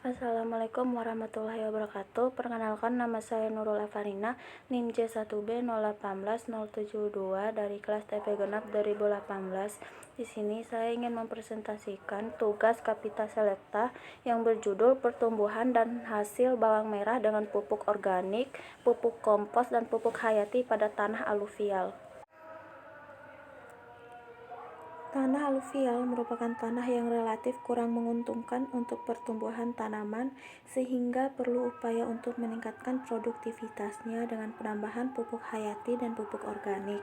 Assalamualaikum warahmatullahi wabarakatuh. Perkenalkan, nama saya Nurul Evarina, NIM J1B081072 dari kelas TP Genap 2018. Di sini saya ingin mempresentasikan tugas Kapita Selecta yang berjudul pertumbuhan dan hasil bawang merah dengan pupuk organik, pupuk kompos, dan pupuk hayati pada tanah aluvial. Tanah aluvial merupakan tanah yang relatif kurang menguntungkan untuk pertumbuhan tanaman, sehingga perlu upaya untuk meningkatkan produktivitasnya dengan penambahan pupuk hayati dan pupuk organik.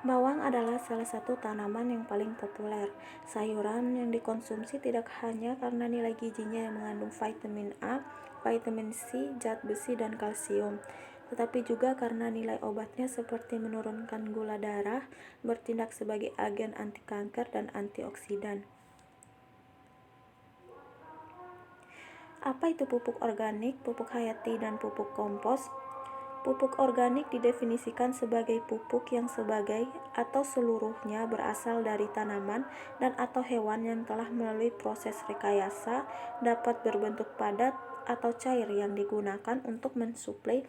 Bawang adalah salah satu tanaman yang paling populer. Sayuran yang dikonsumsi tidak hanya karena nilai gizinya yang mengandung vitamin A, vitamin C, zat besi, dan kalsium, tetapi juga karena nilai obatnya seperti menurunkan gula darah, bertindak sebagai agen anti kanker, dan antioksidan. Apa itu pupuk organik, pupuk hayati, dan pupuk kompos? Pupuk organik didefinisikan sebagai pupuk yang sebagai atau seluruhnya berasal dari tanaman dan atau hewan yang telah melalui proses rekayasa, dapat berbentuk padat atau cair yang digunakan untuk mensuplai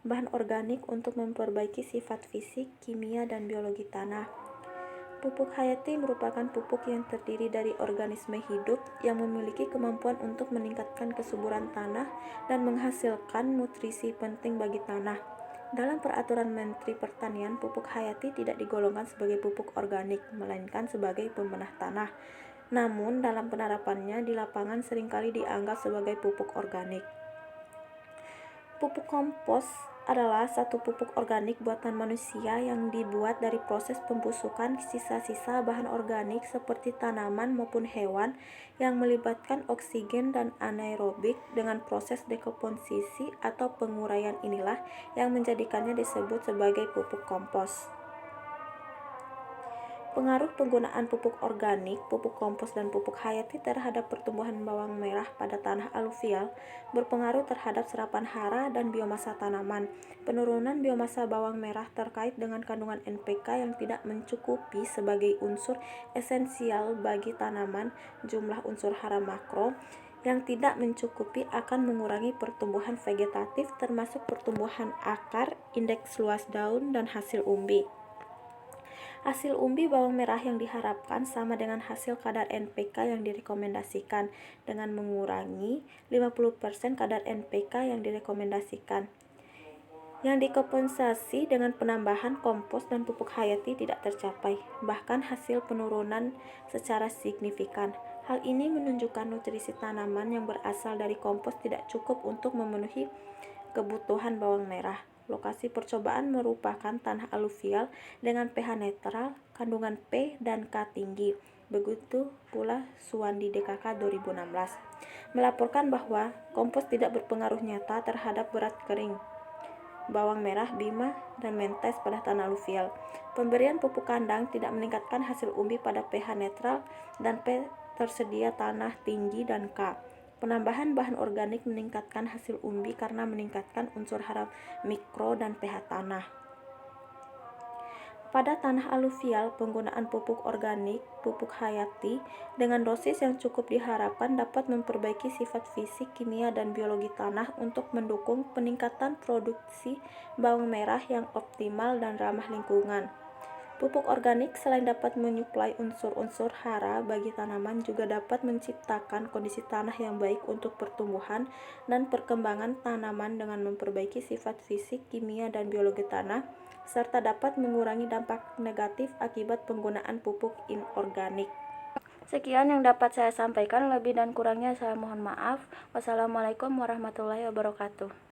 bahan organik untuk memperbaiki sifat fisik, kimia, dan biologi tanah. Pupuk hayati merupakan pupuk yang terdiri dari organisme hidup yang memiliki kemampuan untuk meningkatkan kesuburan tanah dan menghasilkan nutrisi penting bagi tanah. Dalam peraturan Menteri Pertanian, pupuk hayati tidak digolongkan sebagai pupuk organik, melainkan sebagai pembenah tanah. Namun, dalam penerapannya di lapangan seringkali dianggap sebagai pupuk organik. Pupuk kompos adalah satu pupuk organik buatan manusia yang dibuat dari proses pembusukan sisa-sisa bahan organik seperti tanaman maupun hewan yang melibatkan oksigen dan anaerobik dengan proses dekomposisi atau penguraian inilah yang menjadikannya disebut sebagai pupuk kompos. Pengaruh penggunaan pupuk organik, pupuk kompos, dan pupuk hayati terhadap pertumbuhan bawang merah pada tanah aluvial berpengaruh terhadap serapan hara dan biomasa tanaman. Penurunan biomasa bawang merah terkait dengan kandungan NPK yang tidak mencukupi sebagai unsur esensial bagi tanaman, jumlah unsur hara makro yang tidak mencukupi akan mengurangi pertumbuhan vegetatif termasuk pertumbuhan akar, indeks luas daun, dan hasil umbi. Hasil umbi bawang merah yang diharapkan sama dengan hasil kadar NPK yang direkomendasikan dengan mengurangi 50% kadar NPK yang direkomendasikan. Yang dikompensasi dengan penambahan kompos dan pupuk hayati tidak tercapai, bahkan hasil penurunan secara signifikan. Hal ini menunjukkan nutrisi tanaman yang berasal dari kompos tidak cukup untuk memenuhi kebutuhan bawang merah. Lokasi percobaan merupakan tanah aluvial dengan pH netral, kandungan P dan K tinggi. Begitu pula Suwandi DKK 2016 melaporkan bahwa kompos tidak berpengaruh nyata terhadap berat kering bawang merah, bima, dan mentes pada tanah aluvial. Pemberian pupuk kandang tidak meningkatkan hasil umbi pada pH netral dan P tersedia tanah tinggi dan K. Penambahan bahan organik meningkatkan hasil umbi karena meningkatkan unsur hara mikro dan pH tanah. Pada tanah aluvial, penggunaan pupuk organik, pupuk hayati, dengan dosis yang cukup diharapkan dapat memperbaiki sifat fisik, kimia, dan biologi tanah untuk mendukung peningkatan produksi bawang merah yang optimal dan ramah lingkungan. Pupuk organik selain dapat menyuplai unsur-unsur hara bagi tanaman juga dapat menciptakan kondisi tanah yang baik untuk pertumbuhan dan perkembangan tanaman dengan memperbaiki sifat fisik, kimia, dan biologi tanah, serta dapat mengurangi dampak negatif akibat penggunaan pupuk inorganik. Sekian yang dapat saya sampaikan, lebih dan kurangnya saya mohon maaf. Wassalamualaikum warahmatullahi wabarakatuh.